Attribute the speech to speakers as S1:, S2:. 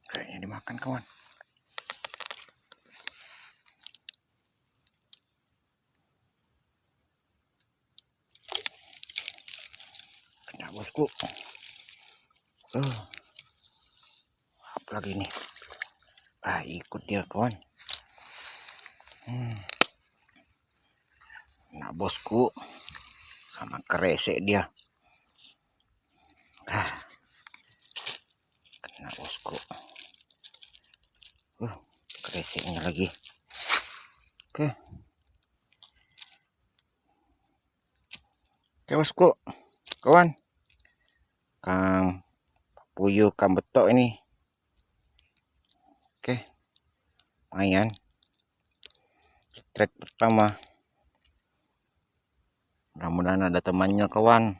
S1: Kayaknya dimakan kawan. Kena bosku. Apa lagi nih? Ikut dia kawan. Nah bosku, sama keresek dia. Kena bosku. Kereseknya lagi. Oke bosku, kawan. Kang puyuh, kang betok ini. Oke, lumayan. Trek pertama. Mudah-mudahan ada temannya kawan.